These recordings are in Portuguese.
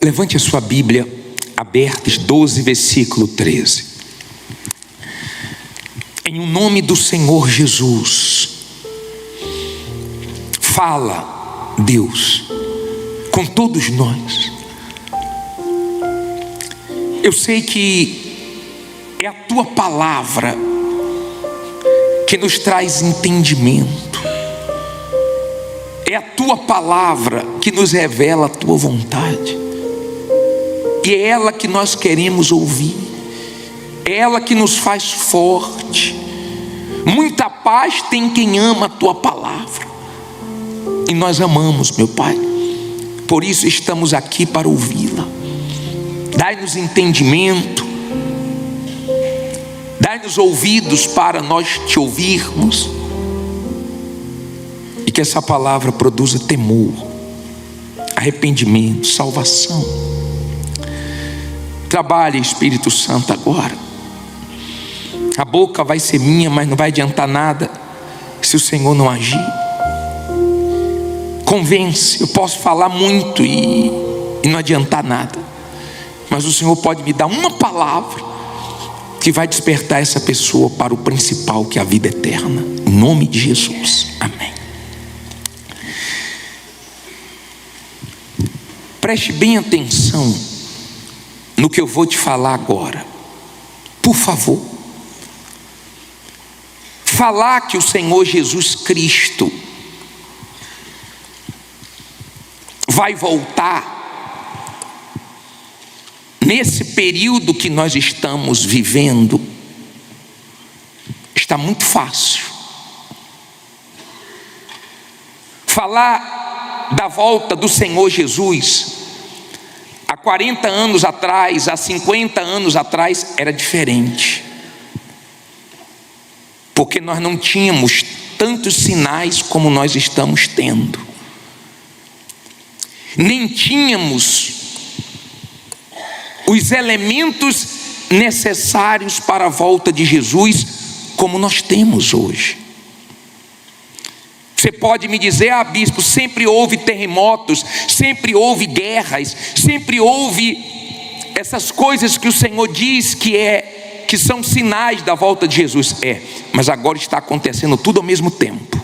Levante a sua Bíblia aberta, 12, versículo 13. Em nome do Senhor Jesus, fala, Deus, com todos nós. Eu sei que é a tua palavra que nos traz entendimento. É a tua palavra que nos revela a tua vontade. E é ela que nós queremos ouvir. É ela que nos faz forte. Muita paz tem quem ama a tua palavra. E nós amamos, meu Pai. Por isso estamos aqui para ouvi-la. Dai-nos entendimento. Dai-nos ouvidos para nós te ouvirmos. E que essa palavra produza temor, arrependimento, salvação. Trabalhe, Espírito Santo, agora. A boca vai ser minha, mas não vai adiantar nada se o Senhor não agir. Convence. Eu posso falar muito e não adiantar nada, mas o Senhor pode me dar uma palavra que vai despertar essa pessoa para o principal, que é a vida eterna. Em nome de Jesus, amém. Preste bem atenção no que eu vou te falar agora, por favor. Falar que o Senhor Jesus Cristo vai voltar nesse período que nós estamos vivendo está muito fácil. Falar da volta do Senhor Jesus há 40 anos atrás, há 50 anos atrás, era diferente. Porque nós não tínhamos tantos sinais como nós estamos tendo. Nem tínhamos os elementos necessários para a volta de Jesus como nós temos hoje. Você pode me dizer, bispo, sempre houve terremotos, sempre houve guerras, sempre houve essas coisas que o Senhor diz que são sinais da volta de Jesus. Mas agora está acontecendo tudo ao mesmo tempo.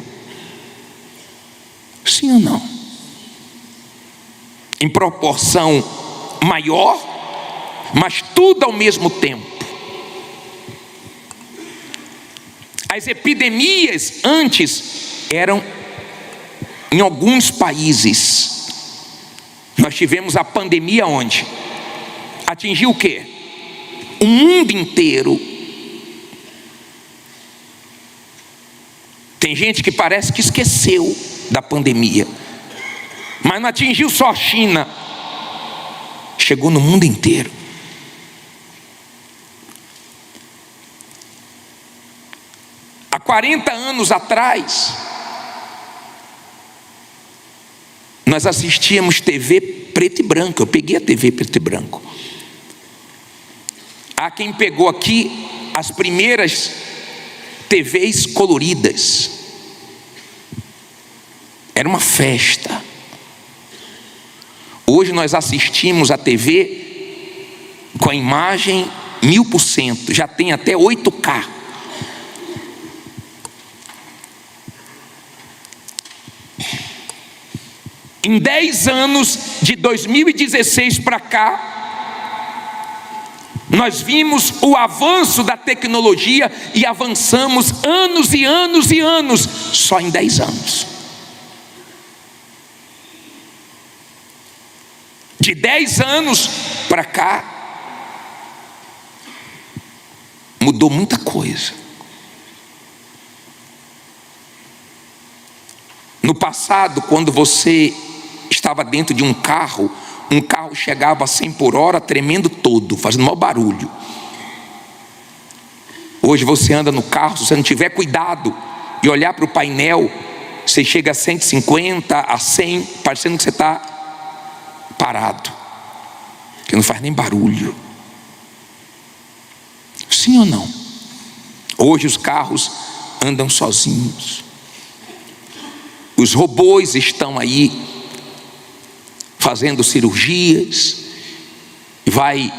Sim ou não? Em proporção maior, mas tudo ao mesmo tempo. As epidemias antes eram em alguns países. Nós tivemos a pandemia onde? Atingiu o quê? O mundo inteiro. Tem gente que parece que esqueceu da pandemia, mas não atingiu só a China, chegou no mundo inteiro. Há 40 anos atrás, nós assistíamos TV preto e branco. Eu peguei a TV preto e branco. Há quem pegou aqui as primeiras TVs coloridas. Era uma festa. Hoje nós assistimos a TV com a imagem 1000%. Já tem até 8K. Em 10 anos, de 2016 para cá, nós vimos o avanço da tecnologia e avançamos anos e anos e anos, só em 10 anos. De 10 anos para cá, mudou muita coisa. No passado, quando você estava dentro de um carro chegava a 100 por hora, tremendo todo, fazendo maior barulho. Hoje você anda no carro, se você não tiver cuidado e olhar para o painel, você chega a 150, a 100, parecendo que você está parado, que não faz nem barulho. Sim ou não? Hoje os carros andam sozinhos. Os robôs estão aí fazendo cirurgias, vai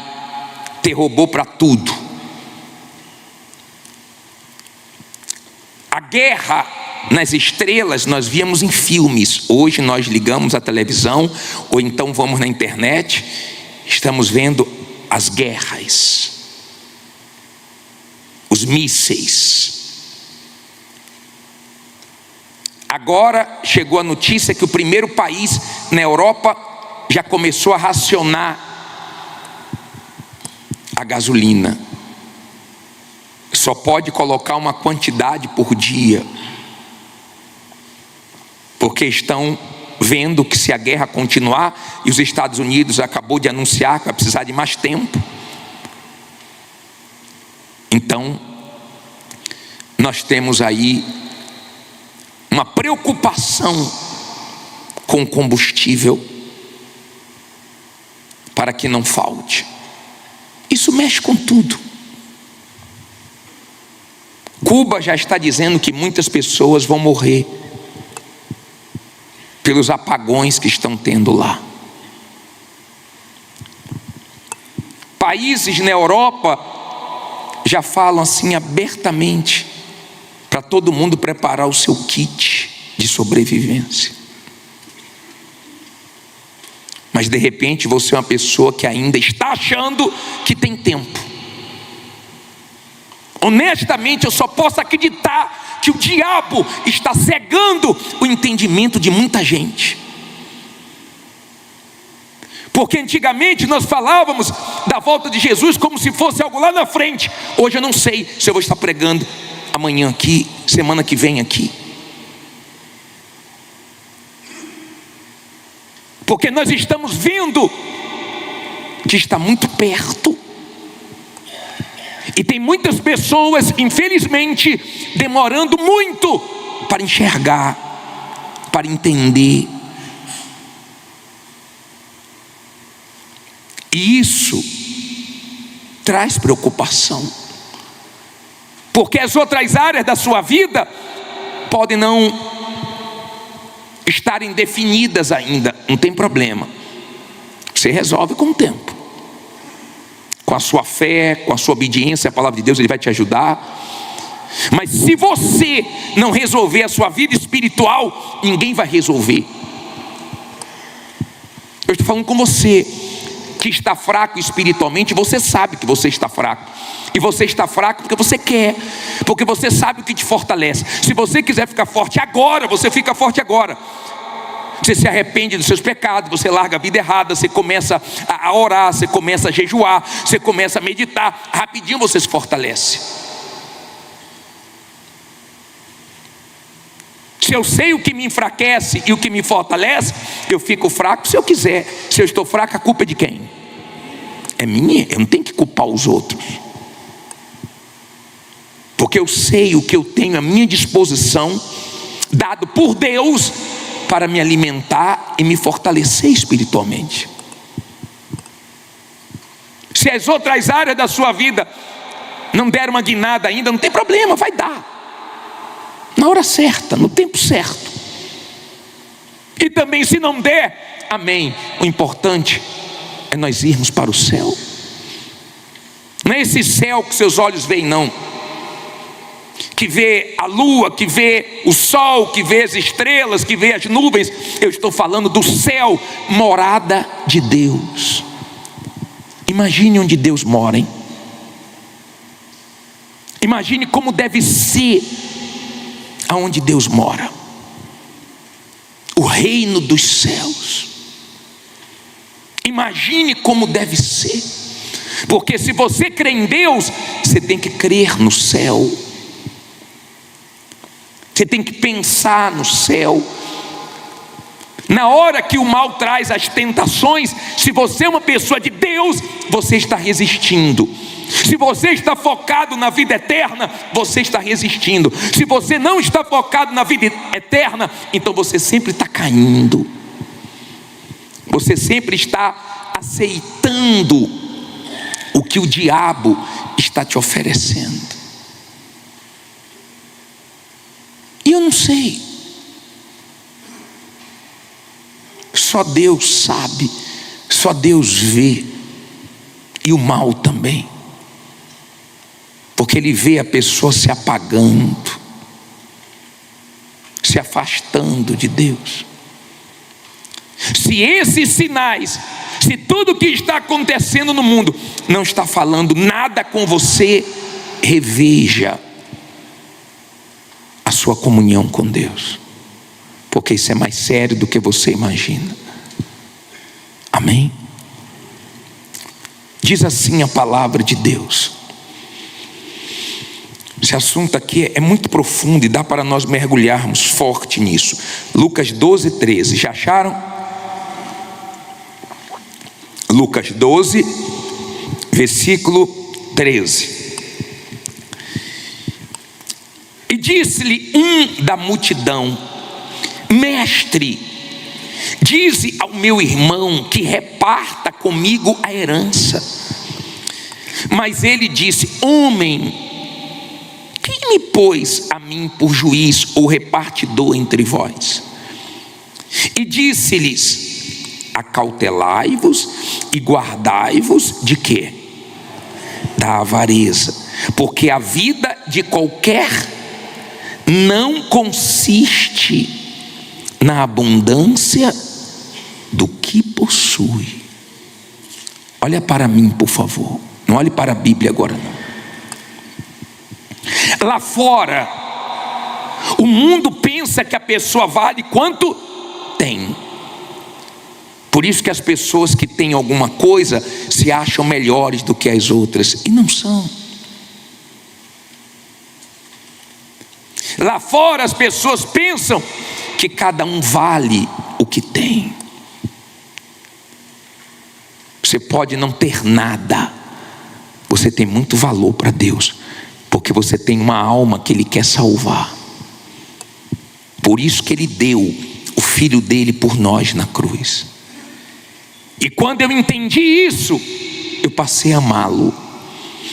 ter robô para tudo. A guerra nas estrelas nós víamos em filmes. Hoje nós ligamos a televisão ou então vamos na internet, estamos vendo as guerras, os mísseis. Agora chegou a notícia que o primeiro país na Europa já começou a racionar a gasolina. Só pode colocar uma quantidade por dia, porque estão vendo que se a guerra continuar, e os Estados Unidos acabou de anunciar que vai precisar de mais tempo, então nós temos aí uma preocupação com combustível para que não falte. Isso mexe com tudo. Cuba já está dizendo que muitas pessoas vão morrer pelos apagões que estão tendo lá. Países na Europa já falam assim abertamente para todo mundo preparar o seu kit de sobrevivência. Mas de repente você é uma pessoa que ainda está achando que tem tempo. Honestamente, eu só posso acreditar que o diabo está cegando o entendimento de muita gente. Porque antigamente nós falávamos da volta de Jesus como se fosse algo lá na frente. Hoje eu não sei se eu vou estar pregando amanhã aqui, semana que vem aqui. Porque nós estamos vendo que está muito perto. E tem muitas pessoas, infelizmente, demorando muito para enxergar, para entender. E isso traz preocupação. Porque as outras áreas da sua vida podem não estarem definidas ainda. Não tem problema. Você resolve com o tempo. Com a sua fé, com a sua obediência à palavra de Deus, Ele vai te ajudar. Mas se você não resolver a sua vida espiritual, ninguém vai resolver. Eu estou falando com você que está fraco espiritualmente. Você sabe que você está fraco. E você está fraco porque você quer, porque você sabe o que te fortalece. Se você quiser ficar forte agora, você fica forte agora. Você se arrepende dos seus pecados, você larga a vida errada, você começa a orar, você começa a jejuar, você começa a meditar, rapidinho você se fortalece. Se eu sei o que me enfraquece e o que me fortalece, eu fico fraco se eu quiser. Se eu estou fraco, a culpa é de quem? É minha, eu não tenho que culpar os outros. Porque eu sei o que eu tenho à minha disposição, dado por Deus, para me alimentar e me fortalecer espiritualmente. Se as outras áreas da sua vida não deram uma guinada ainda, não tem problema, vai dar. Na hora certa, no tempo certo. E também se não der, amém. O importante é nós irmos para o céu. Não é esse céu que seus olhos veem, não. Que vê a lua, que vê o sol, que vê as estrelas, que vê as nuvens. Eu estou falando do céu, morada de Deus. Imagine onde Deus mora, hein? Imagine como deve ser aonde Deus mora. O reino dos céus. Imagine como deve ser. Porque se você crê em Deus, você tem que crer no céu. Você tem que pensar no céu. Na hora que o mal traz as tentações, se você é uma pessoa de Deus, você está resistindo. Se você está focado na vida eterna, você está resistindo. Se você não está focado na vida eterna, então você sempre está caindo. Você sempre está aceitando o que o diabo está te oferecendo. E eu não sei. Só Deus sabe, só Deus vê. e o mal também, porque ele vê a pessoa se apagando, se afastando de Deus. Se esses sinais, se tudo que está acontecendo no mundo não está falando nada com você, reveja a sua comunhão com Deus, porque isso é mais sério do que você imagina. Amém? Diz assim a palavra de Deus. Esse assunto aqui é muito profundo e dá para nós mergulharmos forte nisso. Lucas 12, 13, já acharam? Lucas 12, versículo 13. E disse-lhe um da multidão: Mestre, dize ao meu irmão que reparta comigo a herança. Mas ele disse: Homem, quem me pôs a mim por juiz ou repartidor entre vós? E disse-lhes: Acautelai-vos e guardai-vos de quê? Da avareza, porque a vida de qualquer não consiste na abundância do que possui. Olha para mim, por favor. Não olhe para a Bíblia agora, não. Lá fora, o mundo pensa que a pessoa vale quanto tem. Por isso que as pessoas que têm alguma coisa se acham melhores do que as outras, e não são. Lá fora as pessoas pensam que cada um vale o que tem. Você pode não ter nada, você tem muito valor para Deus, porque você tem uma alma que Ele quer salvar. Por isso que Ele deu o Filho dele por nós na cruz. E quando eu entendi isso, eu passei a amá-lo.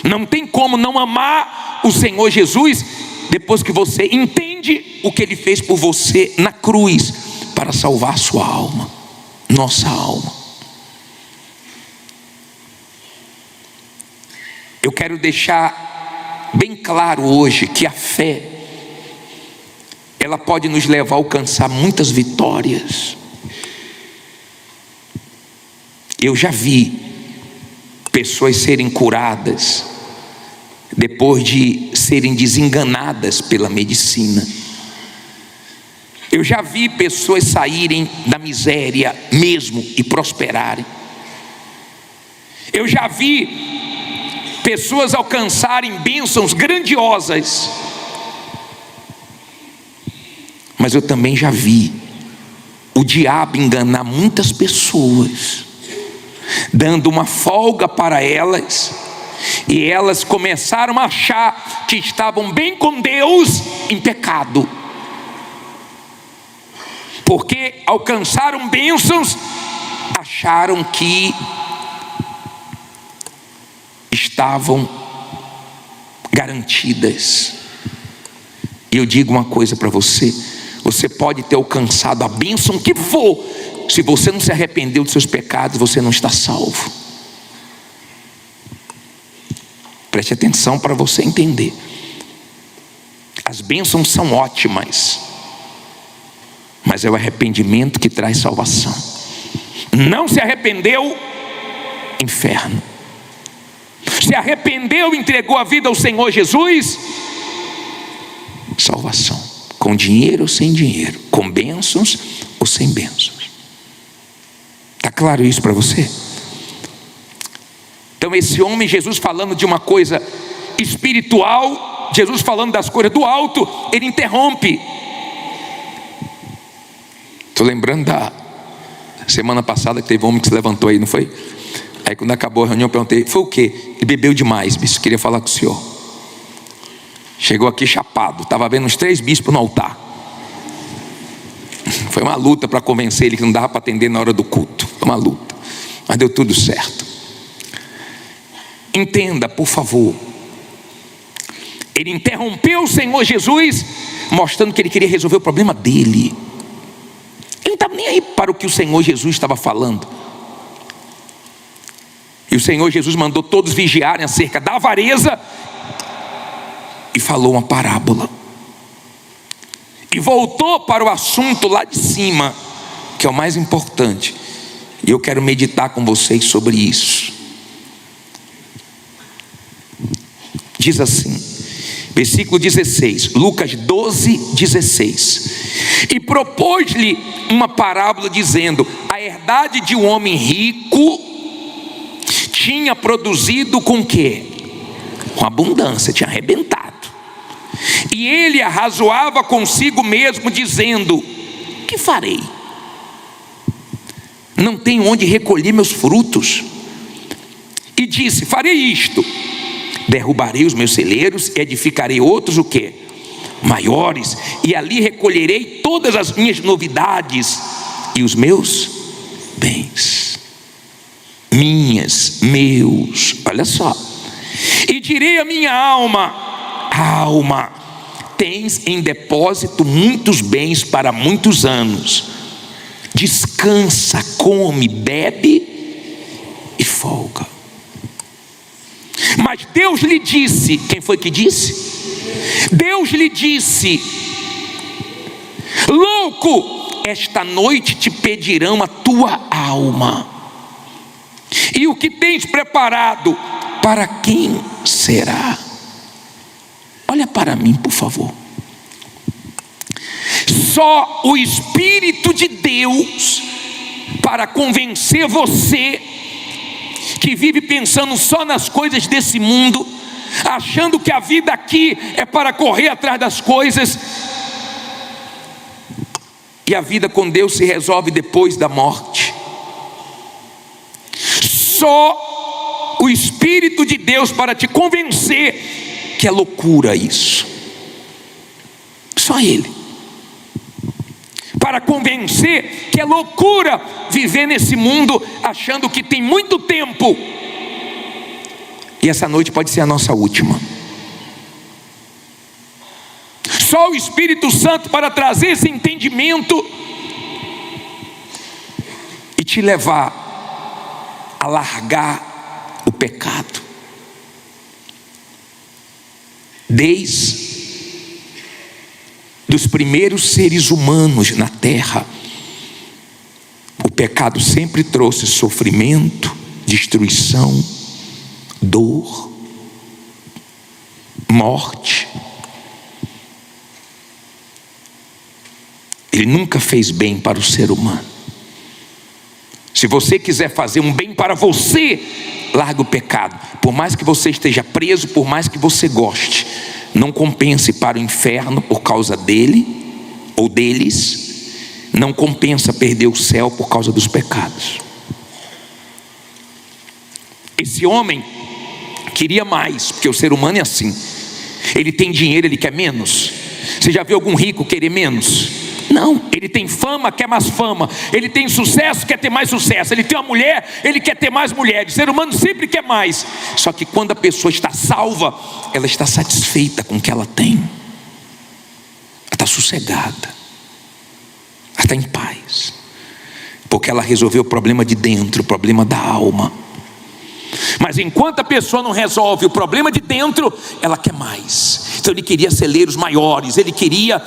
Não tem como não amar o Senhor Jesus depois que você entende o que Ele fez por você na cruz para salvar sua alma, nossa alma. Eu quero deixar bem claro hoje que a fé, ela pode nos levar a alcançar muitas vitórias. Eu já vi pessoas serem curadas depois de serem desenganadas pela medicina. Eu já vi pessoas saírem da miséria mesmo e prosperarem. Eu já vi pessoas alcançarem bênçãos grandiosas. Mas eu também já vi o diabo enganar muitas pessoas, dando uma folga para elas, e elas começaram a achar que estavam bem com Deus em pecado, porque alcançaram bênçãos, acharam que estavam garantidas. E eu digo uma coisa para você: você pode ter alcançado a bênção que for, se você não se arrependeu dos seus pecados, você não está salvo. Preste atenção para você entender. As bênçãos são ótimas, mas é o arrependimento que traz salvação. Não se arrependeu, inferno. Se arrependeu, entregou a vida ao Senhor Jesus, salvação. Com dinheiro ou sem dinheiro, com bênçãos ou sem bênçãos. Está claro isso para você? Então esse homem, Jesus falando de uma coisa espiritual, Jesus falando das coisas do alto, ele interrompe. Estou lembrando da semana passada que teve um homem que se levantou aí, não foi? Aí quando acabou a reunião eu perguntei: foi o quê? Ele bebeu demais, bispo, queria falar com o senhor. Chegou aqui chapado, estava vendo uns 3 bispos no altar. Foi uma luta para convencer ele que não dava para atender na hora do culto. Foi uma luta, mas deu tudo certo. Entenda, por favor. Ele interrompeu o Senhor Jesus, mostrando que ele queria resolver o problema dele. Ele não estava nem aí para o que o Senhor Jesus estava falando. E o Senhor Jesus mandou todos vigiarem acerca da avareza e falou uma parábola. E voltou para o assunto lá de cima, que é o mais importante. E eu quero meditar com vocês sobre isso. Diz assim, versículo 16, Lucas 12:16. E propôs-lhe uma parábola dizendo: a herdade de um homem rico tinha produzido com o quê? Com abundância, tinha arrebentado. E ele arrazoava consigo mesmo, dizendo: que farei? Não tenho onde recolher meus frutos. E disse: farei isto: derrubarei os meus celeiros e edificarei outros o quê? Maiores, e ali recolherei todas as minhas novidades e os meus bens. Meus, olha só. E direi à minha alma: alma, tens em depósito muitos bens para muitos anos. Descansa, come, bebe e folga. Mas Deus lhe disse, quem foi que disse? Deus lhe disse: louco, esta noite te pedirão a tua alma, e o que tens preparado, para quem será? Olha para mim, por favor. Só o Espírito de Deus para convencer você que vive pensando só nas coisas desse mundo, achando que a vida aqui é para correr atrás das coisas, e a vida com Deus se resolve depois da morte. Só o Espírito de Deus para te convencer que é loucura isso. Só Ele. Para convencer que é loucura viver nesse mundo achando que tem muito tempo. E essa noite pode ser a nossa última. Só o Espírito Santo para trazer esse entendimento e te levar a largar o pecado. Desde dos primeiros seres humanos na terra, o pecado sempre trouxe sofrimento, destruição, dor, morte. Ele nunca fez bem para o ser humano. Se você quiser fazer um bem para você, larga o pecado. Por mais que você esteja preso, por mais que você goste, não compense para o inferno por causa dele ou deles. Não compensa perder o céu por causa dos pecados. Esse homem queria mais, porque o ser humano é assim. Ele tem dinheiro, ele quer menos. Você já viu algum rico querer menos? Não, ele tem fama, quer mais fama. Ele tem sucesso, quer ter mais sucesso. Ele tem uma mulher, ele quer ter mais mulheres. O ser humano sempre quer mais. Só que quando a pessoa está salva, ela está satisfeita com o que ela tem. Ela está sossegada. Ela está em paz. Porque ela resolveu o problema de dentro, o problema da alma. Mas enquanto a pessoa não resolve o problema de dentro, ela quer mais. Então ele queria celeiros maiores, ele queria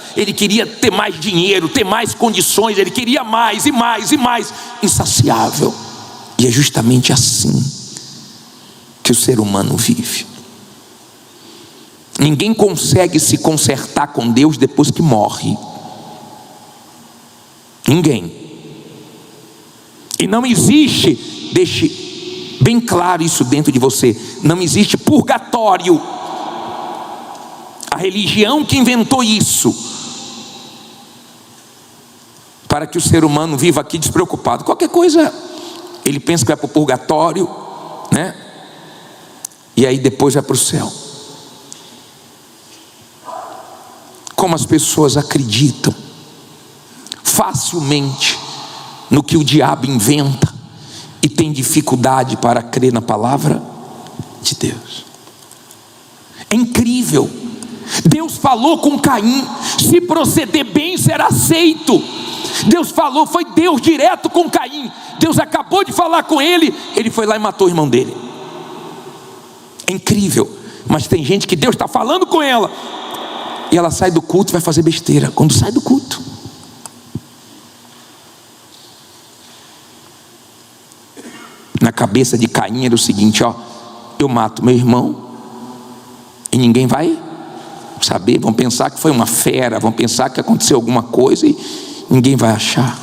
ter mais dinheiro, ter mais condições, ele queria mais e mais e mais, insaciável. E é justamente assim que o ser humano vive. Ninguém consegue se consertar com Deus depois que morre. Ninguém. E não existe, deixe bem claro isso dentro de você, não existe purgatório. A religião que inventou isso, para que o ser humano viva aqui despreocupado. Qualquer coisa, ele pensa que vai para o purgatório, né? E aí depois vai para o céu. Como as pessoas acreditam facilmente no que o diabo inventa e tem dificuldade para crer na palavra de Deus. É incrível. Deus falou com Caim: se proceder bem, será aceito. Deus falou, foi Deus direto com Caim. Deus acabou de falar com ele, ele foi lá e matou o irmão dele. É incrível, mas tem gente que Deus está falando com ela, e ela sai do culto e vai fazer besteira. Quando sai do culto, na cabeça de Caim era o seguinte: ó, eu mato meu irmão e ninguém vai saber, vão pensar que foi uma fera, vão pensar que aconteceu alguma coisa e ninguém vai achar.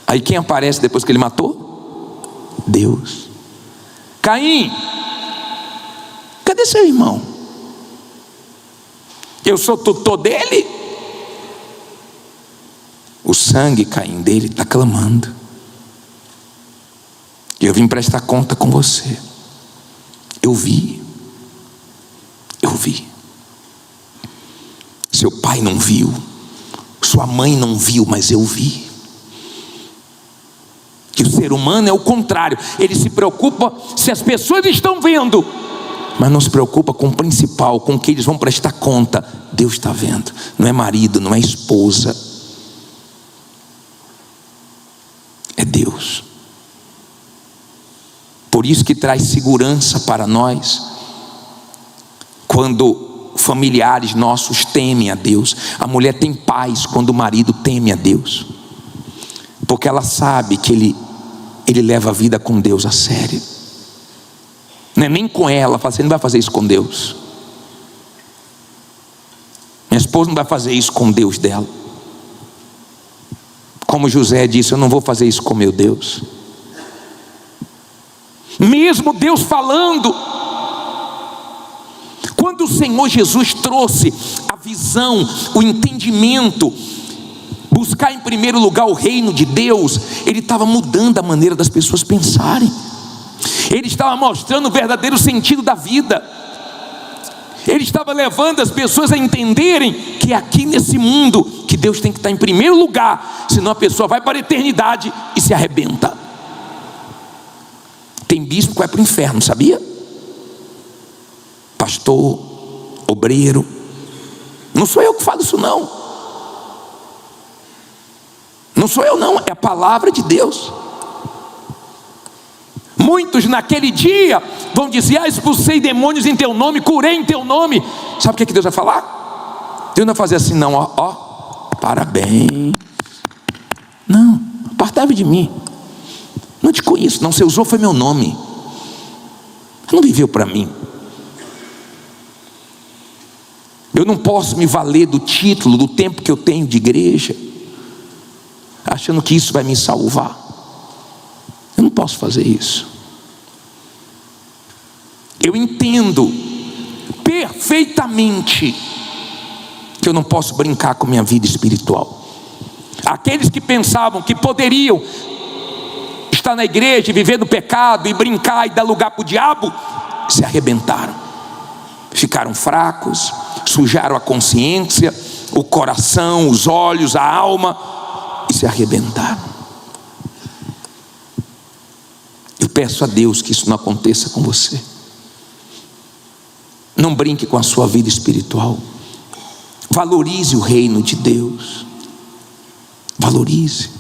Aí quem aparece depois que ele matou? Deus. Caim, cadê seu irmão? Eu sou tutor dele. O sangue, Caim, dele está clamando. Eu vim prestar conta com você. Eu vi. Seu pai não viu, sua mãe não viu, mas eu vi. Que o ser humano é o contrário, ele se preocupa se as pessoas estão vendo, mas não se preocupa com o principal, com o que eles vão prestar conta. Deus está vendo, não é marido, não é esposa, é Deus. Por isso que traz segurança para nós quando familiares nossos temem a Deus. A mulher tem paz quando o marido teme a Deus, porque ela sabe que ele leva a vida com Deus a sério. Não é nem com ela, fala assim: não vai fazer isso com Deus. Minha esposa não vai fazer isso com Deus dela. Como José disse: eu não vou fazer isso com meu Deus. Mesmo Deus falando, quando o Senhor Jesus trouxe a visão, o entendimento, buscar em primeiro lugar o reino de Deus, Ele estava mudando a maneira das pessoas pensarem. Ele estava mostrando o verdadeiro sentido da vida. Ele estava levando as pessoas a entenderem que é aqui nesse mundo que Deus tem que estar em primeiro lugar, senão a pessoa vai para a eternidade e se arrebenta. Tem bispo que vai para o inferno, sabia? Pastor, obreiro. Não sou eu que falo isso não. Não sou eu não, é a palavra de Deus. Muitos naquele dia vão dizer: expulsei demônios em teu nome, curei em teu nome. Sabe o que Deus vai falar? Deus não vai fazer assim não, ó, parabéns. Não, apartai-vos de mim. Não te conheço, não. Você usou foi meu nome, não viveu para mim. Eu não posso me valer do título, do tempo que eu tenho de igreja, achando que isso vai me salvar. Eu não posso fazer isso. Eu entendo perfeitamente que eu não posso brincar com minha vida espiritual. Aqueles que pensavam que poderiam estar na igreja e viver no pecado e brincar e dar lugar para o diabo, se arrebentaram, ficaram fracos, sujaram a consciência, o coração, os olhos, a alma, e se arrebentaram. Eu peço a Deus que isso não aconteça com você. Não brinque com a sua vida espiritual. Valorize o reino de Deus. Valorize.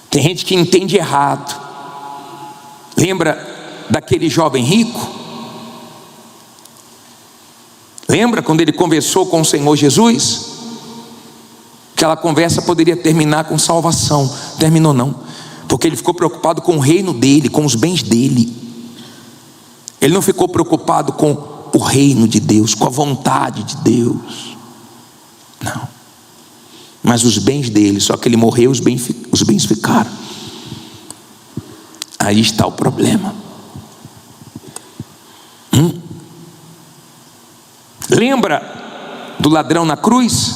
Tem gente que entende errado. Lembra daquele jovem rico? Lembra quando ele conversou com o Senhor Jesus? Aquela conversa poderia terminar com salvação. Terminou não, porque ele ficou preocupado com o reino dele, com os bens dele. Ele não ficou preocupado com o reino de Deus, com a vontade de Deus. Não. Mas os bens dele, só que ele morreu, os bens ficaram. Aí está o problema. Lembra do ladrão na cruz?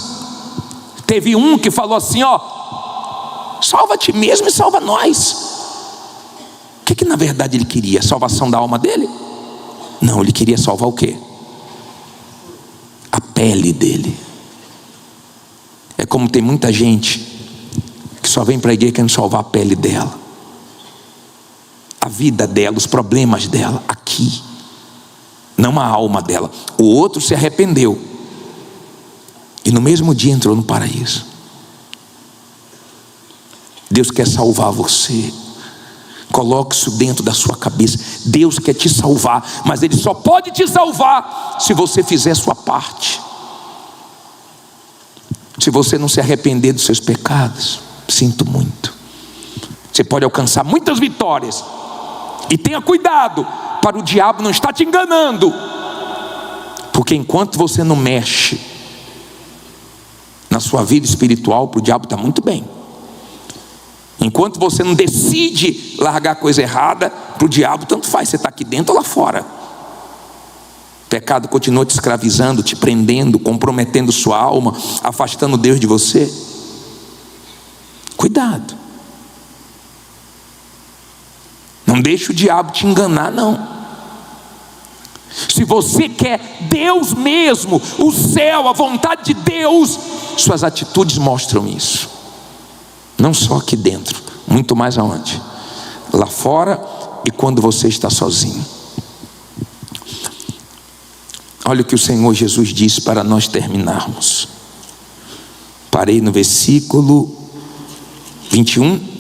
Teve um que falou assim: ó, salva a ti mesmo e salva nós. O que na verdade ele queria? A salvação da alma dele? Não, ele queria salvar o quê? A pele dele. É como tem muita gente que só vem para a igreja querendo salvar a pele dela, a vida dela, os problemas dela aqui, não a alma dela. O outro se arrependeu e no mesmo dia entrou no paraíso. Deus quer salvar você. Coloque isso dentro da sua cabeça. Deus quer te salvar, mas Ele só pode te salvar se você fizer a sua parte. Se você não se arrepender dos seus pecados, sinto muito. Você pode alcançar muitas vitórias. E tenha cuidado para o diabo não estar te enganando. Porque enquanto você não mexe na sua vida espiritual, para o diabo está muito bem. Enquanto você não decide largar coisa errada, para o diabo tanto faz, você está aqui dentro ou lá fora. O pecado continua te escravizando, te prendendo, comprometendo sua alma, afastando Deus de você. Cuidado. Não deixe o diabo te enganar, não. Se você quer Deus mesmo, o céu, a vontade de Deus, suas atitudes mostram isso. Não só aqui dentro, muito mais aonde? Lá fora e quando você está sozinho. Olha o que o Senhor Jesus disse para nós terminarmos. Parei no versículo 21.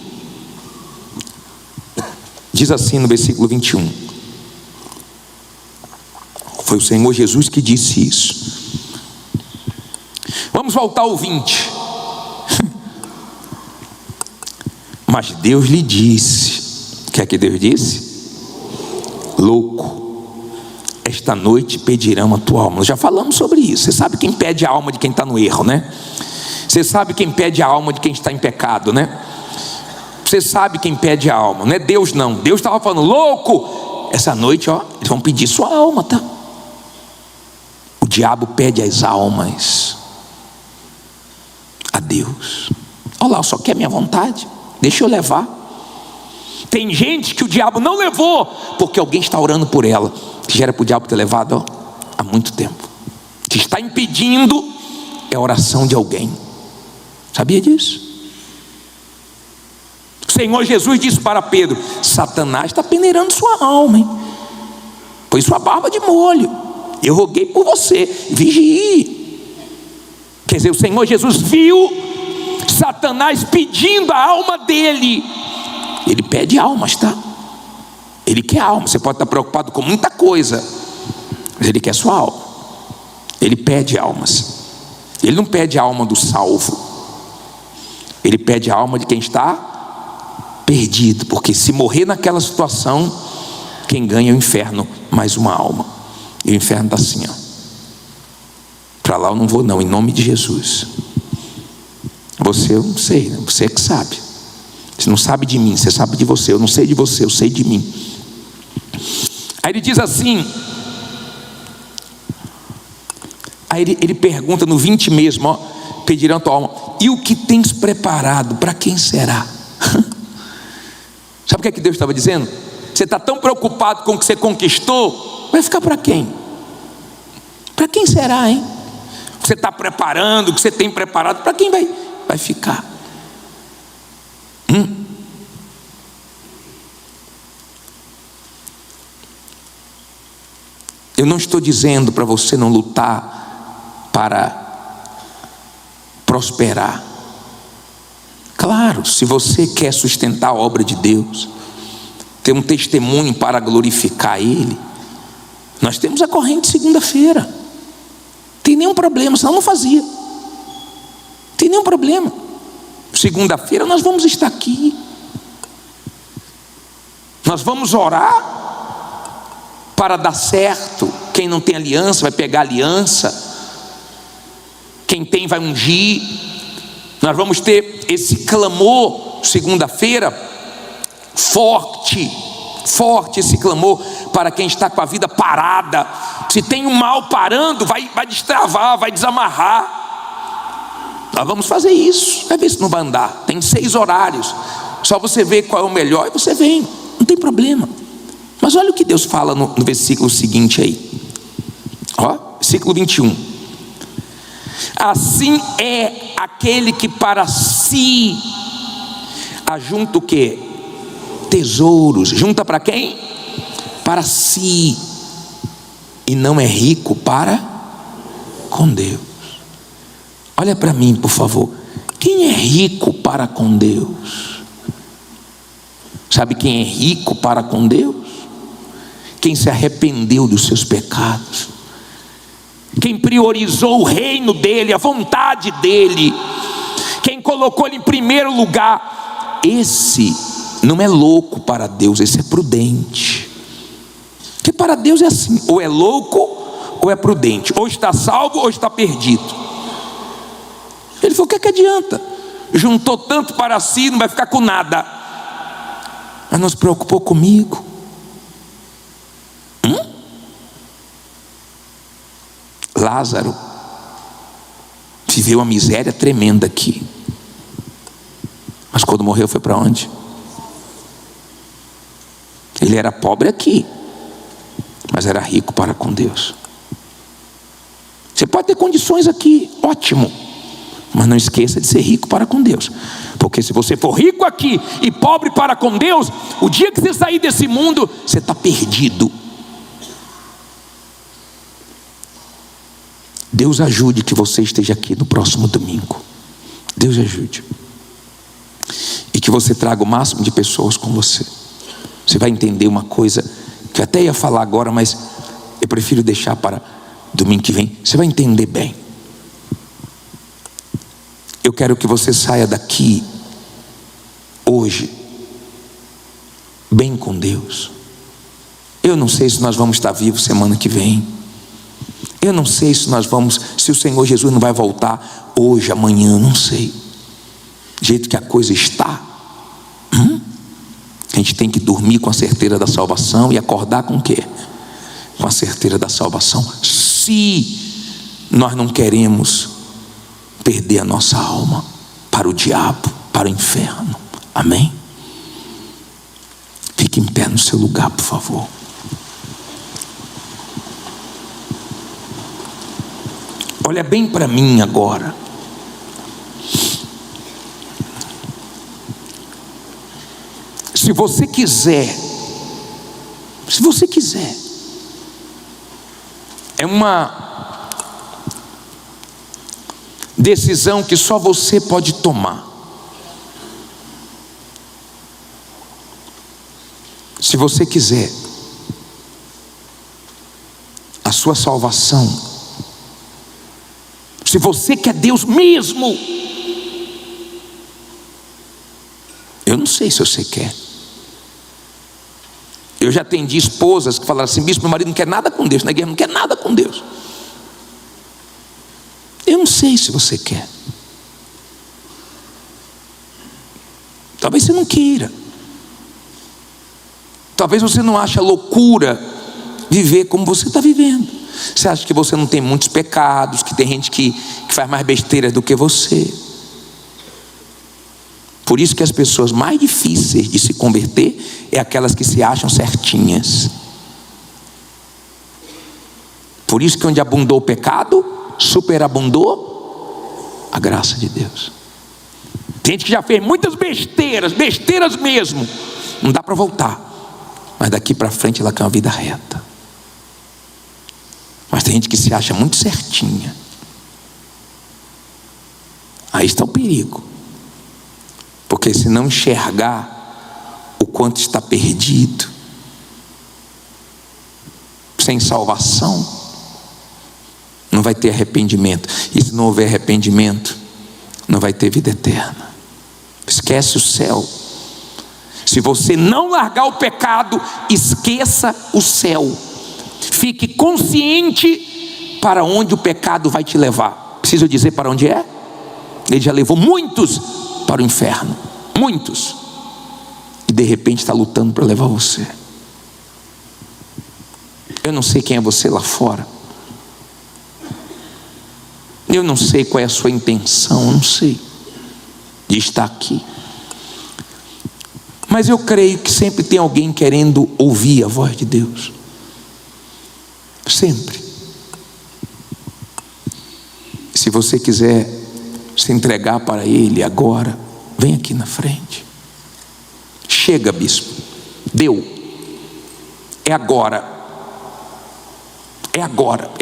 Diz assim no versículo 21. Foi o Senhor Jesus que disse isso. Vamos voltar ao 20. Mas Deus lhe disse. O que é que Deus disse? Louco, esta noite pedirão a tua alma. Nós já falamos sobre isso. Você sabe quem pede a alma de quem está no erro, né? Você sabe quem pede a alma de quem está em pecado, né? Você sabe quem pede a alma, não é Deus não. Deus estava falando, louco, essa noite eles vão pedir sua alma, tá? O diabo pede as almas a Deus. Olha lá, só quer minha vontade, deixa eu levar. Tem gente que o diabo não levou porque alguém está orando por ela, que já era para o diabo ter levado há muito tempo. O que está impedindo é a oração de alguém. Sabia disso? O Senhor Jesus disse para Pedro: Satanás está peneirando sua alma, hein? Põe sua barba de molho. Eu roguei por você, vigie. Quer dizer, o Senhor Jesus viu Satanás pedindo a alma dele. Ele pede almas, tá? Ele quer alma. Você pode estar preocupado com muita coisa, mas ele quer sua alma. Ele pede almas. Ele não pede a alma do salvo, ele pede a alma de quem está perdido, porque se morrer naquela situação, quem ganha é o inferno, mais uma alma. E o inferno está assim, ó. Para lá eu não vou não, em nome de Jesus. Você eu não sei, né? Você é que sabe. Você não sabe de mim, você sabe de você. Eu não sei de você, eu sei de mim. Aí ele diz assim, aí ele pergunta no 20 mesmo, ó, pedirão a tua alma. E o que tens preparado, para quem será? Sabe o que Deus estava dizendo? Você está tão preocupado com o que você conquistou, vai ficar para quem? Para quem será, hein? O que você está preparando, o que você tem preparado, para quem vai ficar? Eu não estou dizendo para você não lutar para prosperar. Claro, se você quer sustentar a obra de Deus, ter um testemunho para glorificar Ele, nós temos a corrente segunda-feira. Não tem nenhum problema, senão não fazia. Não tem nenhum problema. Segunda-feira nós vamos estar aqui. Nós vamos orar para dar certo. Quem não tem aliança vai pegar aliança. Quem tem vai ungir. Nós vamos ter esse clamor segunda-feira, forte esse clamor para quem está com a vida parada. Se tem um mal parando, vai destravar, vai desamarrar. Nós vamos fazer isso. Vai ver se não vai andar. Tem 6 horários. Só você vê qual é o melhor e você vem. Não tem problema. Mas olha o que Deus fala no versículo seguinte aí. Ó, versículo 21. Assim é aquele que para si ajunta o quê? Tesouros. Junta para quem? Para si. e não é rico para com Deus. Olha para mim, por favor. Quem é rico para com Deus? Sabe quem é rico para com Deus? Quem se arrependeu dos seus pecados, quem priorizou o reino dele, a vontade dele, quem colocou ele em primeiro lugar. Esse não é louco para Deus, esse é prudente. Porque para Deus é assim: ou é louco ou é prudente, ou está salvo ou está perdido. Ele falou: o que é que adianta? Juntou tanto para si, não vai ficar com nada. Mas não se preocupou comigo. Lázaro viveu uma miséria tremenda aqui, mas quando morreu foi para onde? Ele era pobre aqui, mas era rico para com Deus. Você pode ter condições aqui, ótimo, mas não esqueça de ser rico para com Deus, porque se você for rico aqui e pobre para com Deus, o dia que você sair desse mundo, você está perdido. Deus ajude que você esteja aqui no próximo domingo. Deus ajude. E que você traga o máximo de pessoas com você. Você vai entender uma coisa que eu até ia falar agora, mas eu prefiro deixar para domingo que vem. Você vai entender bem. Eu quero que você saia daqui hoje bem com Deus. Eu não sei se nós vamos estar vivos semana que vem. Eu não sei se se o Senhor Jesus não vai voltar hoje, amanhã, não sei. Do jeito que a coisa está, a gente tem que dormir com a certeza da salvação e acordar com o quê? Com a certeza da salvação. Se nós não queremos perder a nossa alma para o diabo, para o inferno. Amém? Fique em pé no seu lugar, por favor. Olha bem para mim agora. Se você quiser, é uma decisão que só você pode tomar. Se você quiser a sua salvação, se você quer Deus mesmo, eu não sei se você quer. Eu já atendi esposas que falaram assim: bispo, meu marido não quer nada com Deus, na igreja não quer nada com Deus. Eu não sei se você quer. Talvez você não queira. Talvez você não ache loucura viver como você está vivendo. Você acha que você não tem muitos pecados, que tem gente que faz mais besteiras do que você. Por isso que as pessoas mais difíceis de se converter é aquelas que se acham certinhas. Por isso que onde abundou o pecado, superabundou a graça de Deus. Tem gente que já fez muitas besteiras mesmo, não dá para voltar, mas daqui para frente ela quer uma vida reta. Mas tem gente que se acha muito certinha. Aí está o perigo. Porque se não enxergar o quanto está perdido, sem salvação, não vai ter arrependimento. E se não houver arrependimento, não vai ter vida eterna. Esquece o céu. Se você não largar o pecado, esqueça o céu. Fique consciente para onde o pecado vai te levar. Preciso dizer para onde é? Ele já levou muitos para o inferno. Muitos. E de repente está lutando para levar você. Eu não sei quem é você lá fora. Eu não sei qual é a sua intenção. Eu não sei de estar aqui. Mas eu creio que sempre tem alguém querendo ouvir a voz de Deus. Sempre. Se você quiser se entregar para Ele agora, vem aqui na frente. Chega, bispo. Deu. É agora. É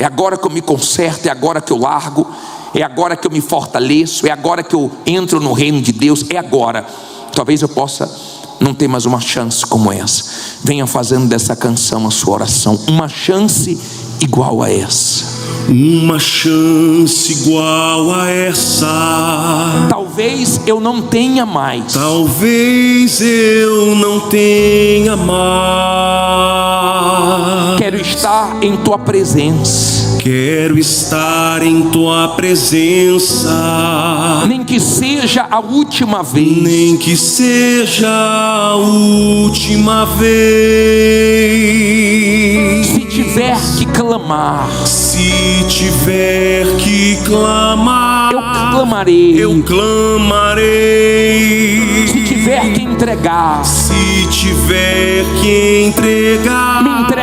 agora que eu me conserto, é agora que eu largo, é agora que eu me fortaleço, é agora que eu entro no reino de Deus, é agora. Talvez eu possa não ter mais uma chance como essa. Venha fazendo dessa canção a sua oração. Uma chance igual a essa. Uma chance igual a essa. Talvez eu não tenha mais. Talvez eu não tenha mais. Quero estar em tua presença. Quero estar em tua presença. Nem que seja a última vez. Nem que seja a última vez. Se tiver que clamar, se tiver que clamar, eu clamarei. eu clamarei. Se tiver que entregar, se tiver que entregar, me entregarei.